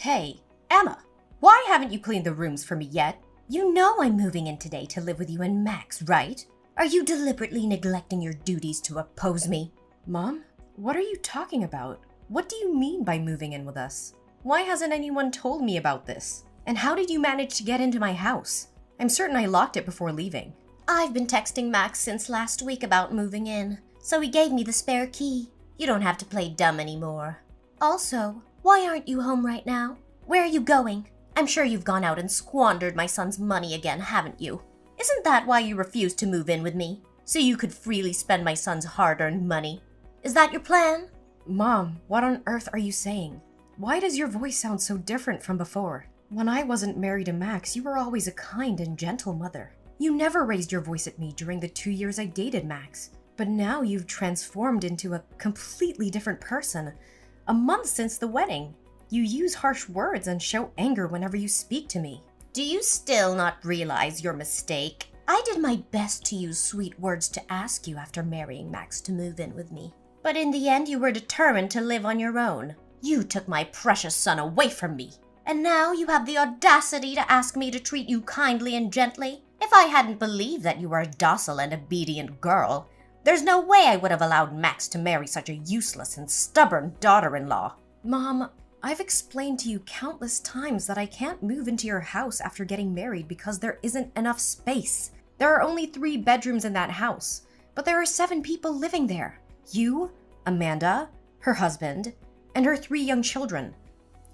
Hey, Emma, why haven't you cleaned the rooms for me yet? You know I'm moving in today to live with you and Max, right? Are you deliberately neglecting your duties to oppose me? Mom, what are you talking about? What do you mean by moving in with us? Why hasn't anyone told me about this? And how did you manage to get into my house? I'm certain I locked it before leaving. I've been texting Max since last week about moving in, so he gave me the spare key. You don't have to play dumb anymore. Also, why aren't you home right now? Where are you going? I'm sure you've gone out and squandered my son's money again, haven't you? Isn't that why you refused to move in with me? So you could freely spend my son's hard-earned money? Is that your plan? Mom, what on earth are you saying? Why does your voice sound so different from before? When I wasn't married to Max, you were always a kind and gentle mother. You never raised your voice at me during the 2 years I dated Max. But now you've transformed into a completely different person. A month since the wedding. You use harsh words and show anger whenever you speak to me. Do you still not realize your mistake? I did my best to use sweet words to ask you after marrying Max to move in with me. But in the end, you were determined to live on your own. You took my precious son away from me. And now you have the audacity to ask me to treat you kindly and gently? If I hadn't believed that you were a docile and obedient girl, there's no way I would have allowed Max to marry such a useless and stubborn daughter-in-law. Mom, I've explained to you countless times that I can't move into your house after getting married because there isn't enough space. There are only 3 bedrooms in that house, but there are 7 people living there. You, Amanda, her husband, and her 3 young children,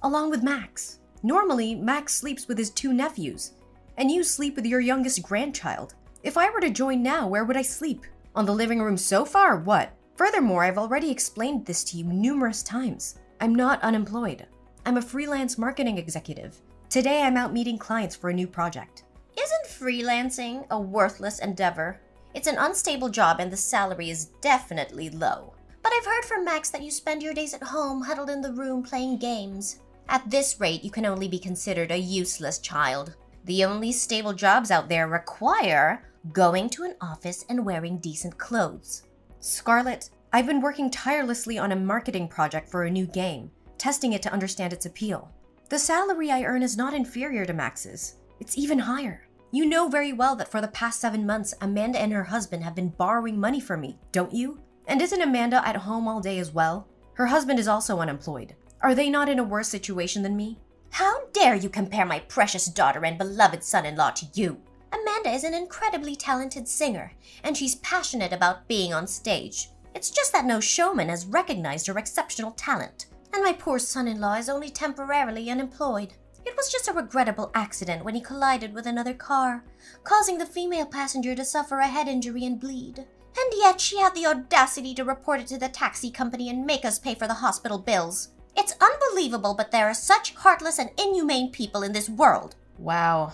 along with Max. Normally, Max sleeps with his 2 nephews, and you sleep with your youngest grandchild. If I were to join now, where would I sleep? On the living room sofa or what? Furthermore, I've already explained this to you numerous times. I'm not unemployed. I'm a freelance marketing executive. Today I'm out meeting clients for a new project. Isn't freelancing a worthless endeavor? It's an unstable job and the salary is definitely low. But I've heard from Max that you spend your days at home huddled in the room playing games. At this rate, you can only be considered a useless child. The only stable jobs out there require going to an office and wearing decent clothes. Scarlett, I've been working tirelessly on a marketing project for a new game, testing it to understand its appeal. The salary I earn is not inferior to Max's. It's even higher. You know very well that for the past 7 months, Amanda and her husband have been borrowing money from me, don't you? And isn't Amanda at home all day as well? Her husband is also unemployed. Are they not in a worse situation than me? How dare you compare my precious daughter and beloved son-in-law to you? Amanda is an incredibly talented singer, and she's passionate about being on stage. It's just that no showman has recognized her exceptional talent, and my poor son-in-law is only temporarily unemployed. It was just a regrettable accident when he collided with another car, causing the female passenger to suffer a head injury and bleed. And yet she had the audacity to report it to the taxi company and make us pay for the hospital bills. It's unbelievable, but there are such heartless and inhumane people in this world. Wow.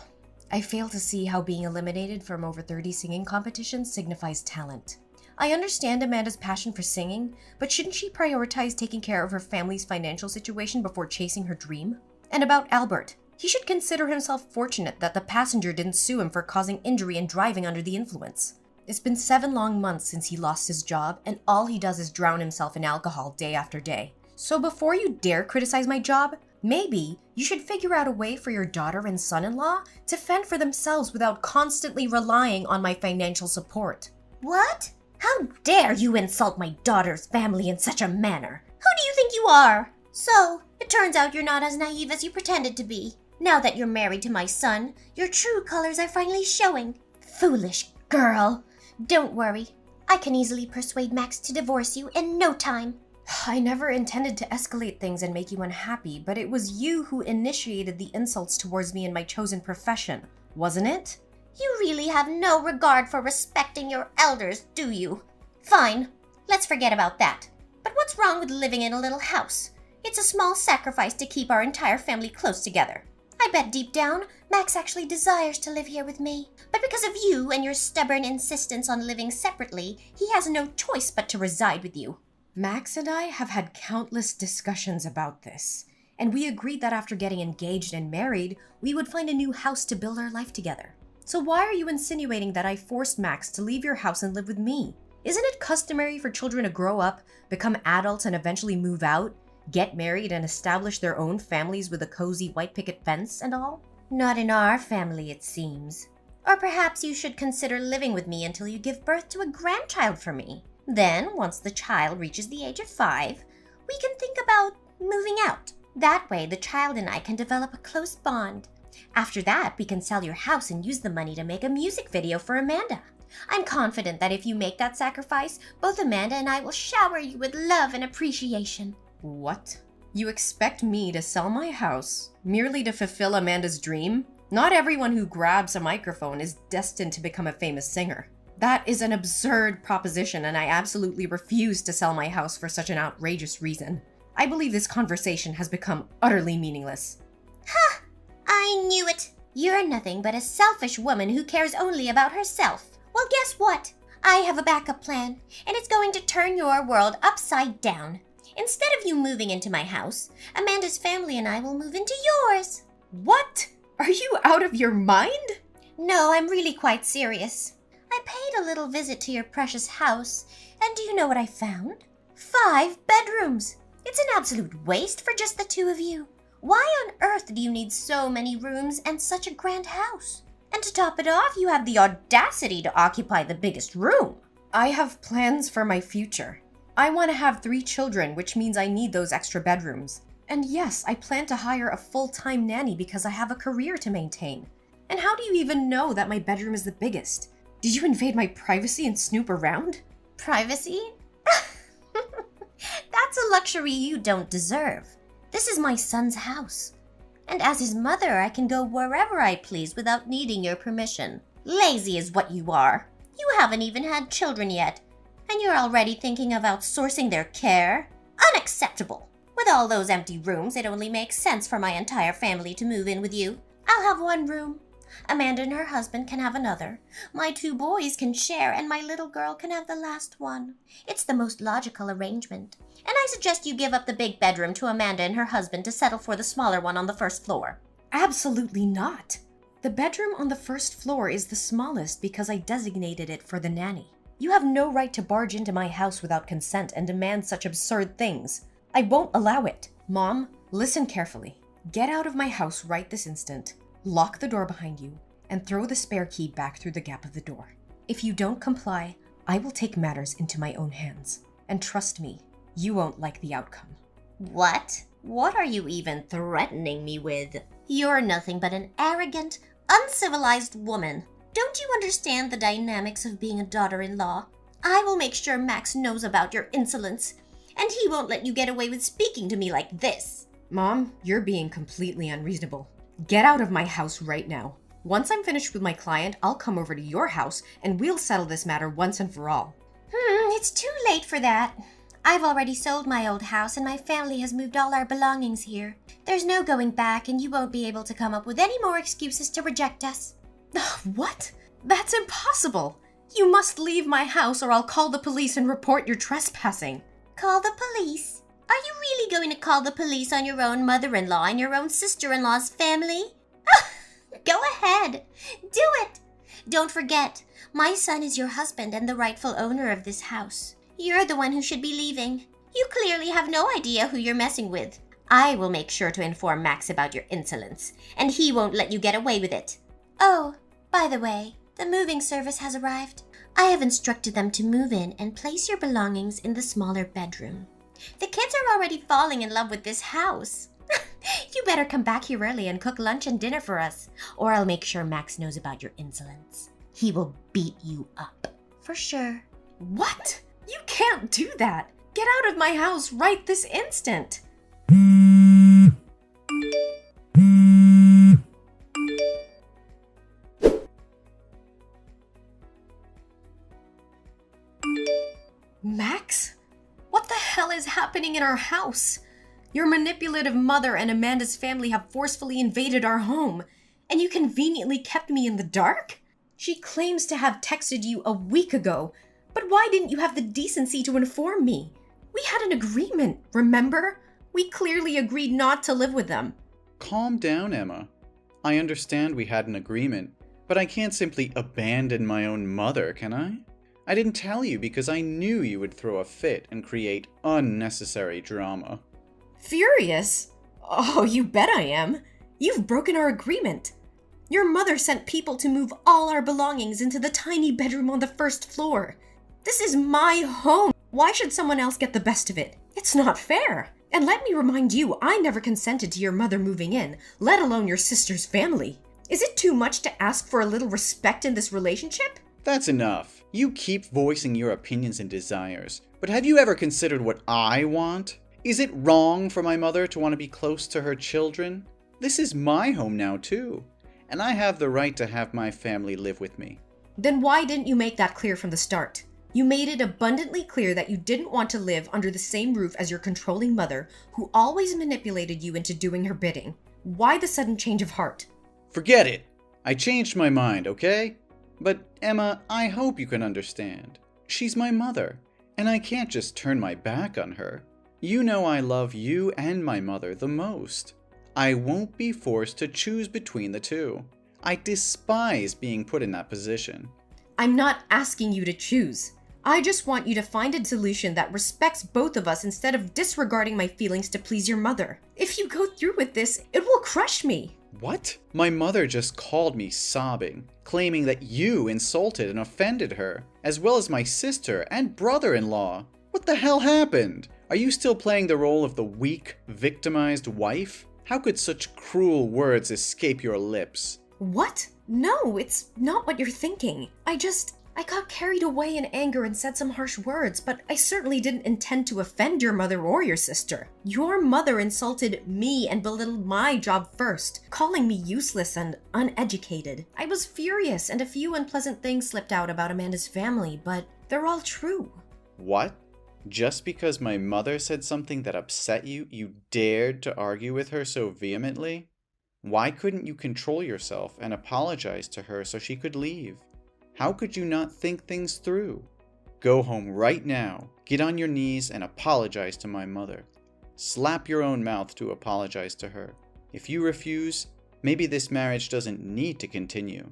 I fail to see how being eliminated from over 30 singing competitions signifies talent. I understand Amanda's passion for singing, but shouldn't she prioritize taking care of her family's financial situation before chasing her dream? And about Albert, he should consider himself fortunate that the passenger didn't sue him for causing injury and driving under the influence. It's been 7 long months since he lost his job, and all he does is drown himself in alcohol day after day. So before you dare criticize my job, maybe you should figure out a way for your daughter and son-in-law to fend for themselves without constantly relying on my financial support. What? How dare you insult my daughter's family in such a manner? Who do you think you are? So, it turns out you're not as naive as you pretended to be. Now that you're married to my son, your true colors are finally showing. Foolish girl. Don't worry. I can easily persuade Max to divorce you in no time. I never intended to escalate things and make you unhappy, but it was you who initiated the insults towards me in my chosen profession, wasn't it? You really have no regard for respecting your elders, do you? Fine, let's forget about that. But what's wrong with living in a little house? It's a small sacrifice to keep our entire family close together. I bet deep down, Max actually desires to live here with me. But because of you and your stubborn insistence on living separately, he has no choice but to reside with you. Max and I have had countless discussions about this, and we agreed that after getting engaged and married, we would find a new house to build our life together. So why are you insinuating that I forced Max to leave your house and live with me? Isn't it customary for children to grow up, become adults, and eventually move out, Get married and establish their own families with a cozy white picket fence and all? Not in our family, it seems. Or perhaps you should consider living with me until you give birth to a grandchild for me. Then, once the child reaches the age of 5, we can think about moving out. That way, the child and I can develop a close bond. After that, we can sell your house and use the money to make a music video for Amanda. I'm confident that if you make that sacrifice, both Amanda and I will shower you with love and appreciation. What? You expect me to sell my house merely to fulfill Amanda's dream? Not everyone who grabs a microphone is destined to become a famous singer. That is an absurd proposition, and I absolutely refuse to sell my house for such an outrageous reason. I believe this conversation has become utterly meaningless. Ha! I knew it! You're nothing but a selfish woman who cares only about herself. Well, guess what? I have a backup plan, and it's going to turn your world upside down. Instead of you moving into my house, Amanda's family and I will move into yours. What? Are you out of your mind? No, I'm really quite serious. I paid a little visit to your precious house, and do you know what I found? 5 bedrooms. It's an absolute waste for just the 2 of you. Why on earth do you need so many rooms and such a grand house? And to top it off, you have the audacity to occupy the biggest room. I have plans for my future. I want to have 3 children, which means I need those extra bedrooms. And yes, I plan to hire a full-time nanny because I have a career to maintain. And how do you even know that my bedroom is the biggest? Did you invade my privacy and snoop around? Privacy? That's a luxury you don't deserve. This is my son's house. And as his mother, I can go wherever I please without needing your permission. Lazy is what you are. You haven't even had children yet, and you're already thinking of outsourcing their care? Unacceptable! With all those empty rooms, it only makes sense for my entire family to move in with you. I'll have 1 room. Amanda and her husband can have another. My 2 boys can share, and my little girl can have the last one. It's the most logical arrangement. And I suggest you give up the big bedroom to Amanda and her husband to settle for the smaller one on the first floor. Absolutely not. The bedroom on the first floor is the smallest because I designated it for the nanny. You have no right to barge into my house without consent and demand such absurd things. I won't allow it. Mom, listen carefully. Get out of my house right this instant. Lock the door behind you, and throw the spare key back through the gap of the door. If you don't comply, I will take matters into my own hands. And trust me, you won't like the outcome. What? What are you even threatening me with? You're nothing but an arrogant, uncivilized woman. Don't you understand the dynamics of being a daughter-in-law? I will make sure Max knows about your insolence, and he won't let you get away with speaking to me like this. Mom, you're being completely unreasonable. Get out of my house right now. Once I'm finished with my client, I'll come over to your house and we'll settle this matter once and for all. It's too late for that. I've already sold my old house and my family has moved all our belongings here. There's no going back and you won't be able to come up with any more excuses to reject us. What? That's impossible. You must leave my house or I'll call the police and report your trespassing. Call the police? Are you really going to call the police on your own mother-in-law and your own sister-in-law's family? Go ahead. Do it. Don't forget, my son is your husband and the rightful owner of this house. You're the one who should be leaving. You clearly have no idea who you're messing with. I will make sure to inform Max about your insolence, and he won't let you get away with it. Oh, by the way, the moving service has arrived. I have instructed them to move in and place your belongings in the smaller bedroom. The kids are already falling in love with this house. You better come back here early and cook lunch and dinner for us, or I'll make sure Max knows about your insolence. He will beat you up. For sure. What? You can't do that. Get out of my house right this instant. Max? What the hell is happening in our house? Your manipulative mother and Amanda's family have forcefully invaded our home, and you conveniently kept me in the dark? She claims to have texted you a week ago, but why didn't you have the decency to inform me? We had an agreement, remember? We clearly agreed not to live with them. Calm down, Emma. I understand we had an agreement, but I can't simply abandon my own mother, can I? I didn't tell you because I knew you would throw a fit and create unnecessary drama. Furious? Oh, you bet I am. You've broken our agreement. Your mother sent people to move all our belongings into the tiny bedroom on the first floor. This is my home. Why should someone else get the best of it? It's not fair. And let me remind you, I never consented to your mother moving in, let alone your sister's family. Is it too much to ask for a little respect in this relationship? That's enough. You keep voicing your opinions and desires, but have you ever considered what I want? Is it wrong for my mother to want to be close to her children? This is my home now too, and I have the right to have my family live with me. Then why didn't you make that clear from the start? You made it abundantly clear that you didn't want to live under the same roof as your controlling mother, who always manipulated you into doing her bidding. Why the sudden change of heart? Forget it. I changed my mind, okay? But Emma, I hope you can understand. She's my mother, and I can't just turn my back on her. You know I love you and my mother the most. I won't be forced to choose between the two. I despise being put in that position. I'm not asking you to choose. I just want you to find a solution that respects both of us instead of disregarding my feelings to please your mother. If you go through with this, it will crush me. What? My mother just called me sobbing, claiming that you insulted and offended her, as well as my sister and brother-in-law. What the hell happened? Are you still playing the role of the weak, victimized wife? How could such cruel words escape your lips? What? No, it's not what you're thinking. I got carried away in anger and said some harsh words, but I certainly didn't intend to offend your mother or your sister. Your mother insulted me and belittled my job first, calling me useless and uneducated. I was furious, and a few unpleasant things slipped out about Amanda's family, but they're all true. What? Just because my mother said something that upset you, you dared to argue with her so vehemently? Why couldn't you control yourself and apologize to her so she could leave? How could you not think things through? Go home right now, get on your knees and apologize to my mother. Slap your own mouth to apologize to her. If you refuse, maybe this marriage doesn't need to continue.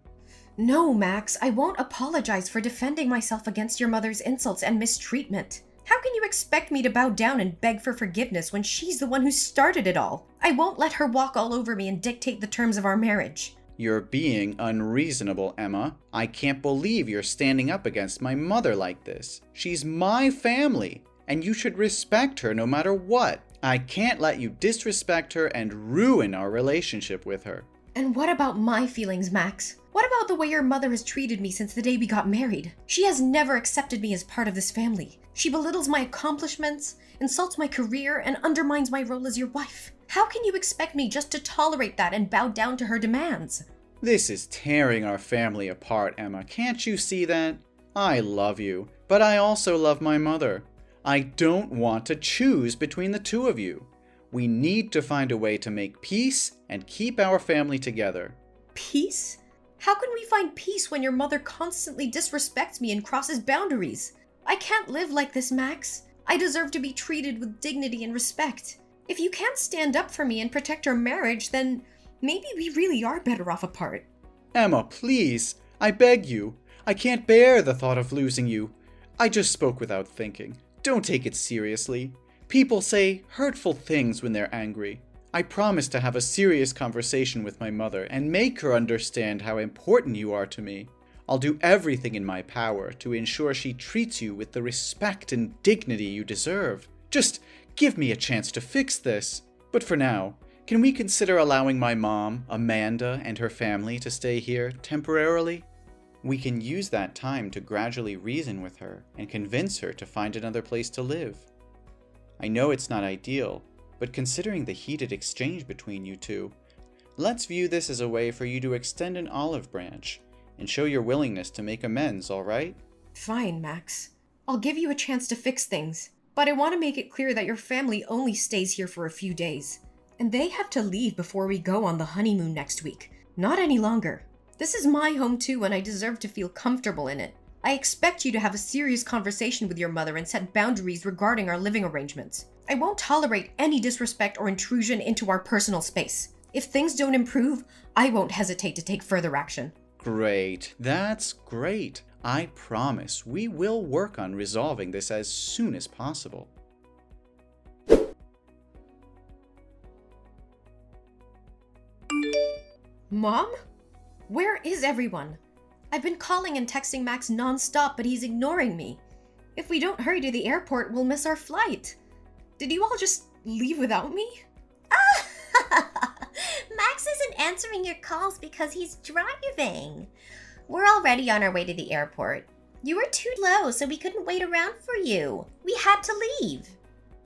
No, Max, I won't apologize for defending myself against your mother's insults and mistreatment. How can you expect me to bow down and beg for forgiveness when she's the one who started it all? I won't let her walk all over me and dictate the terms of our marriage. You're being unreasonable, Emma. I can't believe you're standing up against my mother like this. She's my family, and you should respect her no matter what. I can't let you disrespect her and ruin our relationship with her. And what about my feelings, Max? What about the way your mother has treated me since the day we got married? She has never accepted me as part of this family. She belittles my accomplishments, insults my career, and undermines my role as your wife. How can you expect me just to tolerate that and bow down to her demands? This is tearing our family apart, Emma. Can't you see that? I love you, but I also love my mother. I don't want to choose between the two of you. We need to find a way to make peace and keep our family together. Peace? How can we find peace when your mother constantly disrespects me and crosses boundaries? I can't live like this, Max. I deserve to be treated with dignity and respect. If you can't stand up for me and protect our marriage, then maybe we really are better off apart. Emma, please. I beg you. I can't bear the thought of losing you. I just spoke without thinking. Don't take it seriously. People say hurtful things when they're angry. I promise to have a serious conversation with my mother and make her understand how important you are to me. I'll do everything in my power to ensure she treats you with the respect and dignity you deserve. Just give me a chance to fix this. But for now, can we consider allowing my mom, Amanda, and her family to stay here temporarily? We can use that time to gradually reason with her and convince her to find another place to live. I know it's not ideal, but considering the heated exchange between you two, let's view this as a way for you to extend an olive branch and show your willingness to make amends, all right? Fine, Max. I'll give you a chance to fix things, but I want to make it clear that your family only stays here for a few days, and they have to leave before we go on the honeymoon next week. Not any longer. This is my home too, and I deserve to feel comfortable in it. I expect you to have a serious conversation with your mother and set boundaries regarding our living arrangements. I won't tolerate any disrespect or intrusion into our personal space. If things don't improve, I won't hesitate to take further action. Great. That's great. I promise we will work on resolving this as soon as possible. Mom? Where is everyone? I've been calling and texting Max nonstop, but he's ignoring me. If we don't hurry to the airport, we'll miss our flight. Did you all just leave without me? Max isn't answering your calls because he's driving. We're already on our way to the airport. You were too low, so we couldn't wait around for you. We had to leave.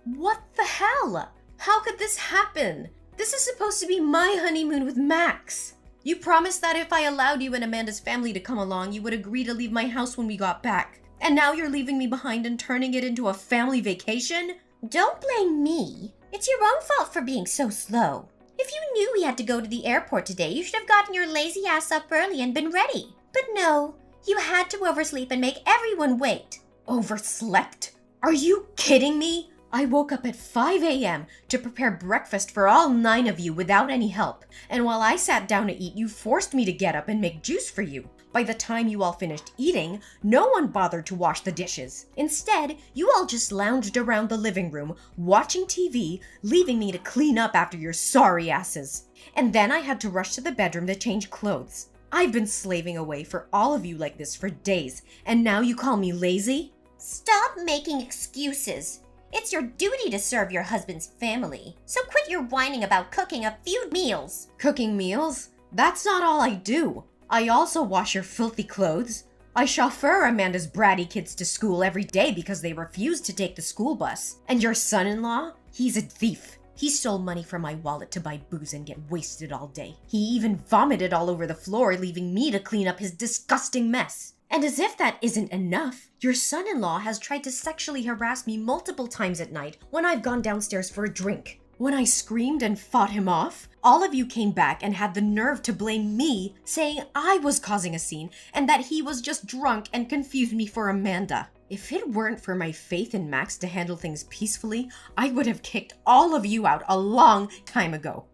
What the hell? How could this happen? This is supposed to be my honeymoon with Max. You promised that if I allowed you and Amanda's family to come along, you would agree to leave my house when we got back. And now you're leaving me behind and turning it into a family vacation? Don't blame me. It's your own fault for being so slow. If you knew we had to go to the airport today, you should have gotten your lazy ass up early and been ready. But no, you had to oversleep and make everyone wait. Overslept? Are you kidding me? I woke up at 5 a.m. to prepare breakfast for all 9 of you without any help. And while I sat down to eat, you forced me to get up and make juice for you. By the time you all finished eating, no one bothered to wash the dishes. Instead, you all just lounged around the living room, watching TV, leaving me to clean up after your sorry asses. And then I had to rush to the bedroom to change clothes. I've been slaving away for all of you like this for days, and now you call me lazy? Stop making excuses. It's your duty to serve your husband's family. So quit your whining about cooking a few meals. Cooking meals? That's not all I do. I also wash your filthy clothes. I chauffeur Amanda's bratty kids to school every day because they refuse to take the school bus. And your son-in-law? He's a thief. He stole money from my wallet to buy booze and get wasted all day. He even vomited all over the floor, leaving me to clean up his disgusting mess. And as if that isn't enough, your son-in-law has tried to sexually harass me multiple times at night when I've gone downstairs for a drink. When I screamed and fought him off, all of you came back and had the nerve to blame me, saying I was causing a scene and that he was just drunk and confused me for Amanda. If it weren't for my faith in Max to handle things peacefully, I would have kicked all of you out a long time ago.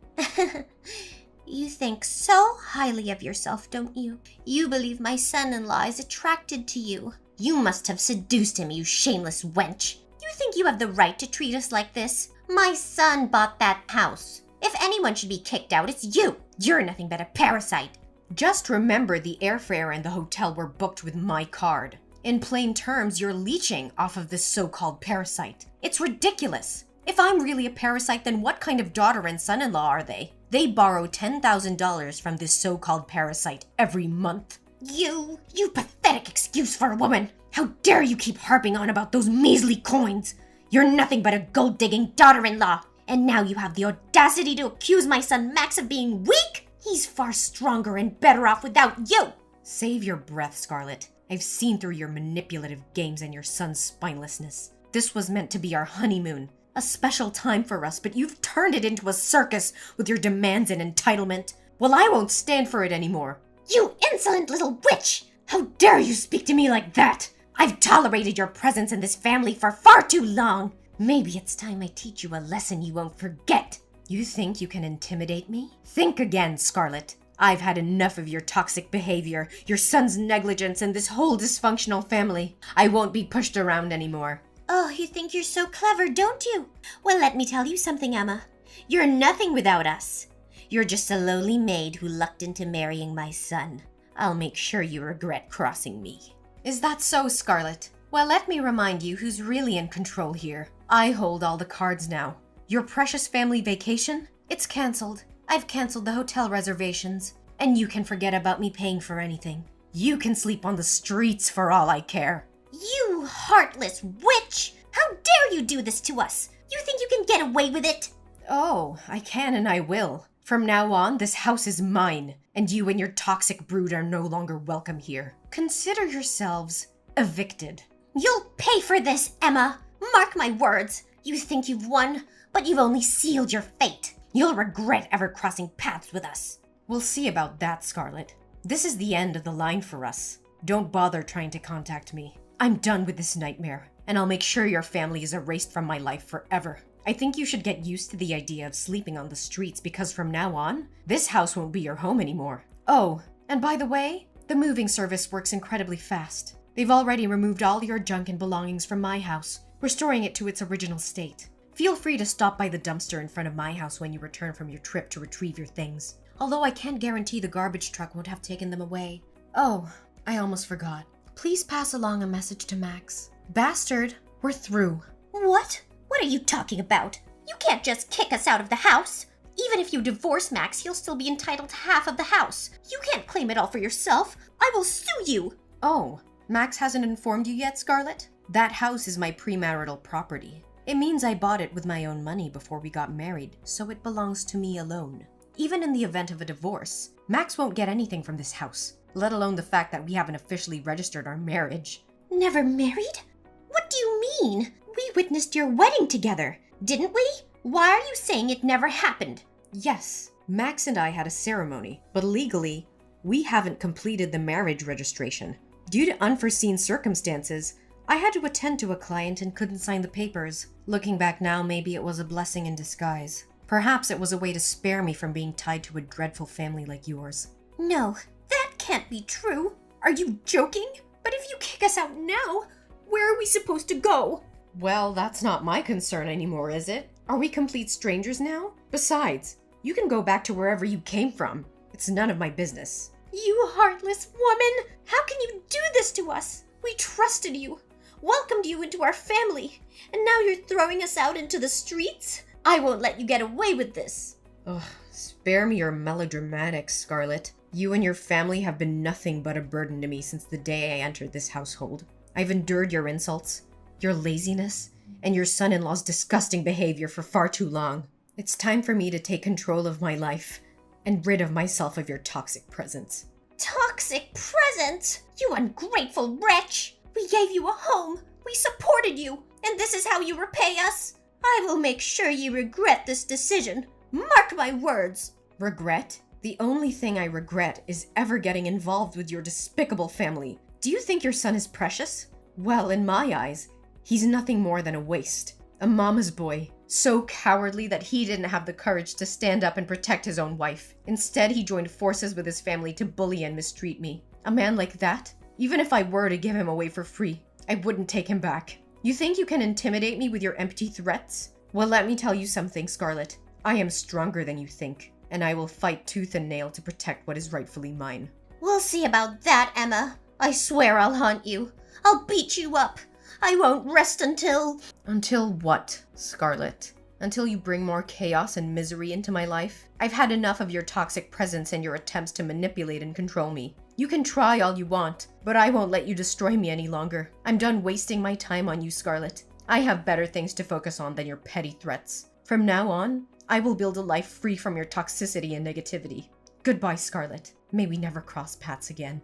You think so highly of yourself, don't you? You believe my son-in-law is attracted to you. You must have seduced him, you shameless wench. You think you have the right to treat us like this? My son bought that house. If anyone should be kicked out, it's you. You're nothing but a parasite. Just remember the airfare and the hotel were booked with my card. In plain terms, you're leeching off of this so-called parasite. It's ridiculous. If I'm really a parasite, then what kind of daughter and son-in-law are they? They borrow $10,000 from this so-called parasite every month. You pathetic excuse for a woman. How dare you keep harping on about those measly coins? You're nothing but a gold-digging daughter-in-law. And now you have the audacity to accuse my son Max of being weak? He's far stronger and better off without you. Save your breath, Scarlett. I've seen through your manipulative games and your son's spinelessness. This was meant to be our honeymoon. A special time for us, but you've turned it into a circus with your demands and entitlement. Well, I won't stand for it anymore. You insolent little witch! How dare you speak to me like that? I've tolerated your presence in this family for far too long. Maybe it's time I teach you a lesson you won't forget. You think you can intimidate me? Think again, Scarlett. I've had enough of your toxic behavior, your son's negligence, and this whole dysfunctional family. I won't be pushed around anymore. Oh, you think you're so clever, don't you? Well, let me tell you something, Emma. You're nothing without us. You're just a lowly maid who lucked into marrying my son. I'll make sure you regret crossing me. Is that so, Scarlett? Well, let me remind you who's really in control here. I hold all the cards now. Your precious family vacation? It's canceled. I've canceled the hotel reservations. And you can forget about me paying for anything. You can sleep on the streets for all I care. You heartless witch! How dare you do this to us? You think you can get away with it? Oh, I can and I will. From now on, this house is mine, and you and your toxic brood are no longer welcome here. Consider yourselves evicted. You'll pay for this, Emma! Mark my words! You think you've won, but you've only sealed your fate. You'll regret ever crossing paths with us. We'll see about that, Scarlett. This is the end of the line for us. Don't bother trying to contact me. I'm done with this nightmare, and I'll make sure your family is erased from my life forever. I think you should get used to the idea of sleeping on the streets because from now on, this house won't be your home anymore. Oh, and by the way, the moving service works incredibly fast. They've already removed all your junk and belongings from my house, restoring it to its original state. Feel free to stop by the dumpster in front of my house when you return from your trip to retrieve your things. Although I can't guarantee the garbage truck won't have taken them away. Oh, I almost forgot. Please pass along a message to Max. Bastard, we're through. What? What are you talking about? You can't just kick us out of the house. Even if you divorce Max, he'll still be entitled to half of the house. You can't claim it all for yourself. I will sue you. Oh, Max hasn't informed you yet, Scarlett? That house is my premarital property. It means I bought it with my own money before we got married, so it belongs to me alone. Even in the event of a divorce, Max won't get anything from this house, let alone the fact that we haven't officially registered our marriage. Never married? What do you mean? We witnessed your wedding together, didn't we? Why are you saying it never happened? Yes, Max and I had a ceremony, but legally, we haven't completed the marriage registration. Due to unforeseen circumstances, I had to attend to a client and couldn't sign the papers. Looking back now, maybe it was a blessing in disguise. Perhaps it was a way to spare me from being tied to a dreadful family like yours. No, that can't be true. Are you joking? But if you kick us out now, where are we supposed to go? Well, that's not my concern anymore, is it? Are we complete strangers now? Besides, you can go back to wherever you came from. It's none of my business. You heartless woman! How can you do this to us? We trusted you, welcomed you into our family, and now you're throwing us out into the streets? I won't let you get away with this. Ugh, spare me your melodramatics, Scarlett. You and your family have been nothing but a burden to me since the day I entered this household. I've endured your insults, your laziness, and your son-in-law's disgusting behavior for far too long. It's time for me to take control of my life and rid of myself of your toxic presence. Toxic presence? You ungrateful wretch! We gave you a home, we supported you, and this is how you repay us? I will make sure you regret this decision. Mark my words. Regret? The only thing I regret is ever getting involved with your despicable family. Do you think your son is precious? Well, in my eyes, he's nothing more than a waste. A mama's boy. So cowardly that he didn't have the courage to stand up and protect his own wife. Instead, he joined forces with his family to bully and mistreat me. A man like that? Even if I were to give him away for free, I wouldn't take him back. You think you can intimidate me with your empty threats? Well, let me tell you something, Scarlett. I am stronger than you think, and I will fight tooth and nail to protect what is rightfully mine. We'll see about that, Emma. I swear I'll haunt you. I'll beat you up. I won't rest until... Until what, Scarlett? Until you bring more chaos and misery into my life? I've had enough of your toxic presence and your attempts to manipulate and control me. You can try all you want, but I won't let you destroy me any longer. I'm done wasting my time on you, Scarlett. I have better things to focus on than your petty threats. From now on, I will build a life free from your toxicity and negativity. Goodbye, Scarlett. May we never cross paths again.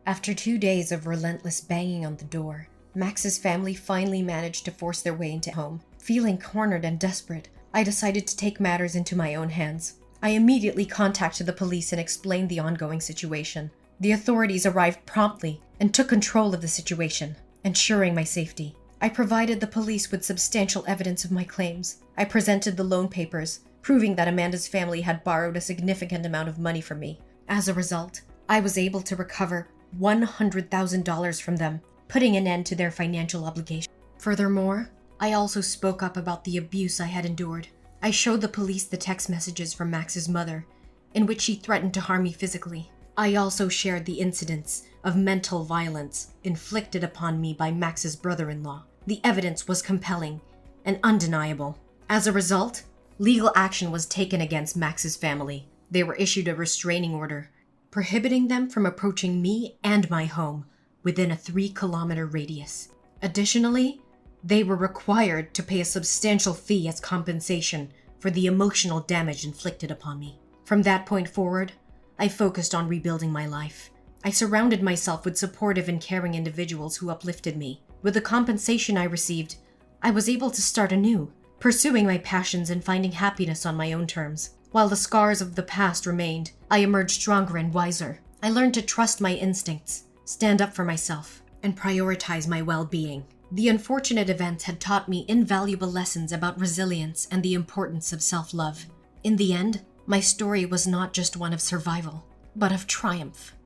After 2 days of relentless banging on the door, Max's family finally managed to force their way into home. Feeling cornered and desperate, I decided to take matters into my own hands. I immediately contacted the police and explained the ongoing situation. The authorities arrived promptly and took control of the situation, ensuring my safety. I provided the police with substantial evidence of my claims. I presented the loan papers, proving that Amanda's family had borrowed a significant amount of money from me. As a result, I was able to recover $100,000 from them, putting an end to their financial obligation. Furthermore, I also spoke up about the abuse I had endured. I showed the police the text messages from Max's mother, in which she threatened to harm me physically. I also shared the incidents of mental violence inflicted upon me by Max's brother-in-law. The evidence was compelling and undeniable. As a result, legal action was taken against Max's family. They were issued a restraining order, prohibiting them from approaching me and my home within a 3-kilometer radius. Additionally, they were required to pay a substantial fee as compensation for the emotional damage inflicted upon me. From that point forward, I focused on rebuilding my life. I surrounded myself with supportive and caring individuals who uplifted me. With the compensation I received, I was able to start anew, pursuing my passions and finding happiness on my own terms. While the scars of the past remained, I emerged stronger and wiser. I learned to trust my instincts, stand up for myself, and prioritize my well-being. The unfortunate events had taught me invaluable lessons about resilience and the importance of self-love. In the end, my story was not just one of survival, but of triumph.